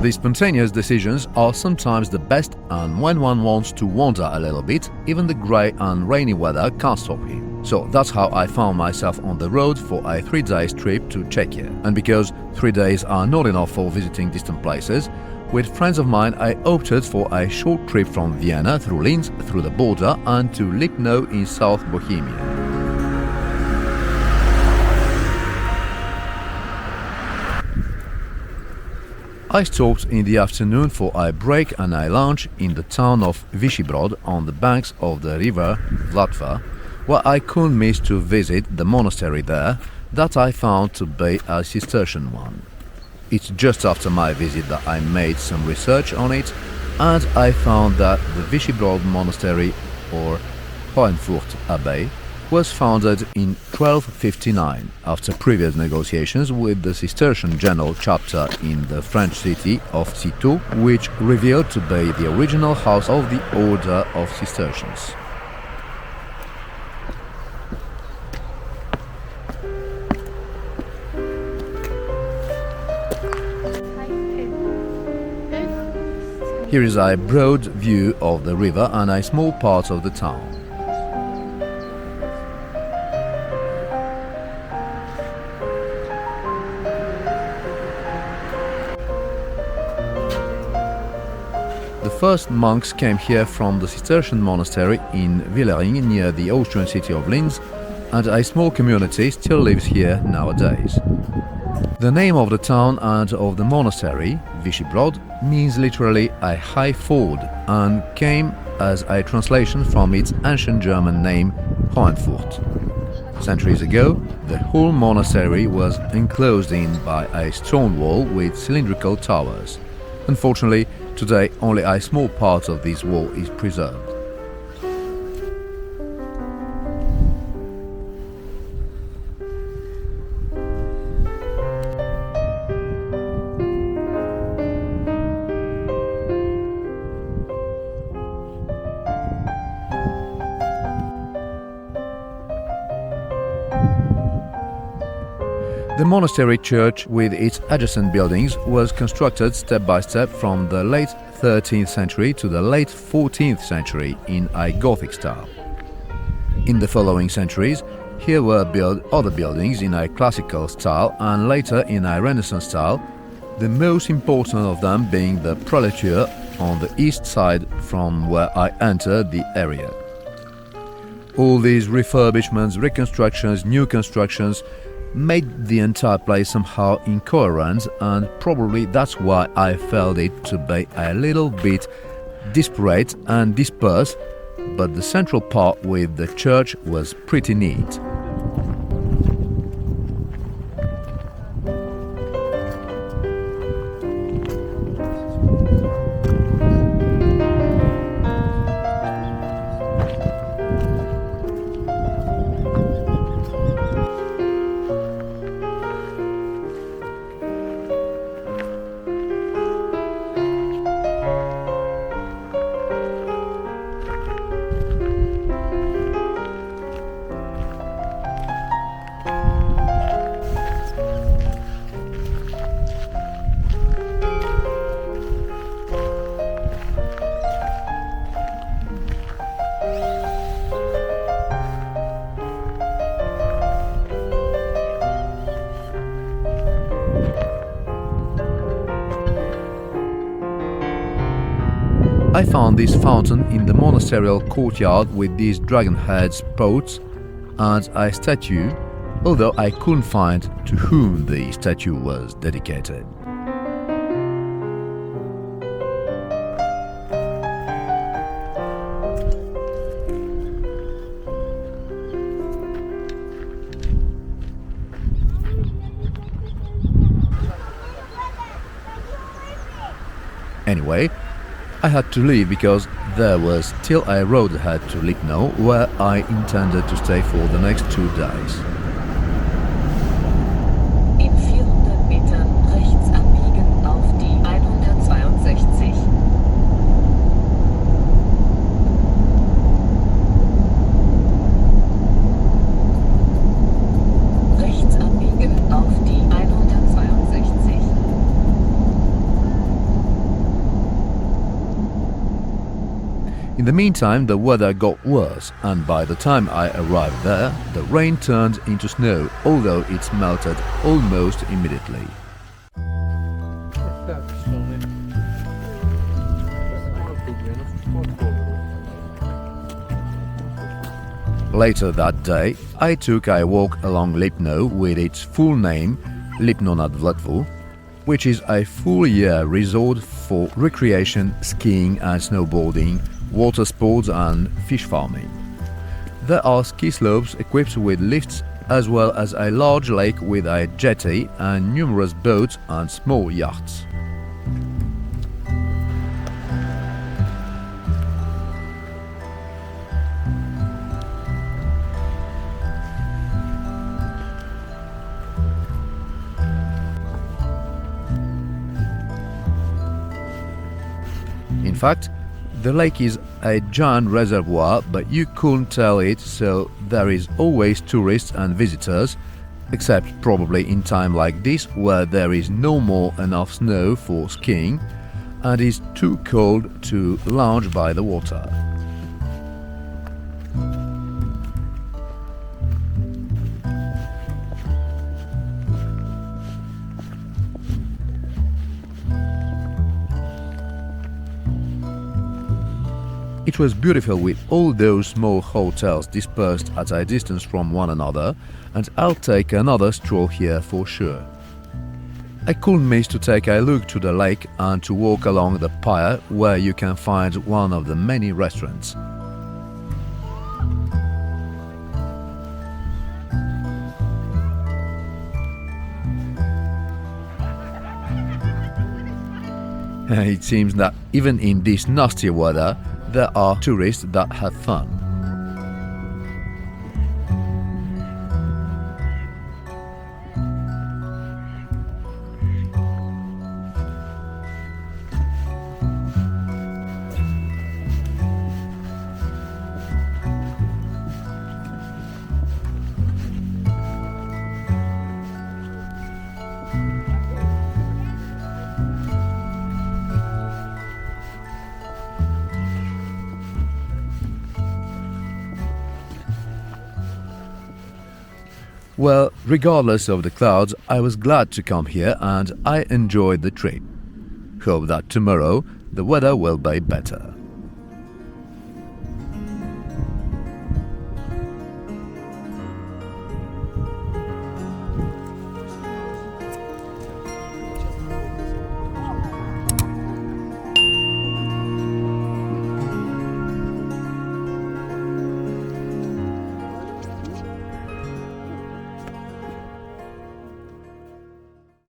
These spontaneous decisions are sometimes the best, and when one wants to wander a little bit, even the grey and rainy weather can't stop him. So that's how I found myself on the road for a 3-day trip to Czechia. And because 3 days are not enough for visiting distant places, with friends of mine I opted for a short trip from Vienna through Linz, through the border, and to Lipno in South Bohemia. I stopped in the afternoon for a break and a lunch in the town of Vyšší on the banks of the river Vlatvou, where I couldn't miss to visit the monastery there that I found to be a Cistercian one. It's just after my visit that I made some research on it, and I found that the Vyšší monastery, or Hohenfurt Abbey, was founded in 1259 after previous negotiations with the Cistercian General Chapter in the French city of Citeaux, which revealed to be the original house of the Order of Cistercians. Here is a broad view of the river and a small part of the town. The first monks came here from the Cistercian monastery in Vyšší near the Austrian city of Linz, and a small community still lives here nowadays. The name of the town and of the monastery, Vyšší, means literally a high ford and came as a translation from its ancient German name Hohenfurt. Centuries ago, the whole monastery was enclosed in by a stone wall with cylindrical towers. Unfortunately, today only a small part of this wall is preserved. The monastery church with its adjacent buildings was constructed step by step from the late 13th century to the late 14th century in a Gothic style. In the following centuries, here were built other buildings in a classical style and later in a Renaissance style, the most important of them being the prelature on the east side from where I entered the area. All these refurbishments, reconstructions, new constructions made the entire place somehow incoherent, and probably that's why I felt it to be a little bit disparate and dispersed, but the central part with the church was pretty neat. I found this fountain in the monasterial courtyard with these dragon heads pots and a statue, although I couldn't find to whom the statue was dedicated. Anyway, I had to leave because there was still a road ahead to Lipno, where I intended to stay for the next 2 days. In 400 Metern rechts abbiegen auf die 162. Rechts abbiegen auf die 162. In the meantime, the weather got worse, and by the time I arrived there, the rain turned into snow, although it melted almost immediately. Later that day, I took a walk along Lipno with its full name, Lipno nad Vltavou, which is a full-year resort for recreation, skiing and snowboarding, water sports and fish farming. There are ski slopes equipped with lifts, as well as a large lake with a jetty and numerous boats and small yachts. In fact, the lake is a giant reservoir, but you couldn't tell it, so there is always tourists and visitors, except probably in time like this where there is no more enough snow for skiing and is too cold to lounge by the water. It was beautiful with all those small hotels dispersed at a distance from one another, and I'll take another stroll here for sure. I couldn't miss to take a look to the lake and to walk along the pier where you can find one of the many restaurants. It seems that even in this nasty weather, there are tourists that have fun. Well, regardless of the clouds, I was glad to come here and I enjoyed the trip. Hope that tomorrow the weather will be better.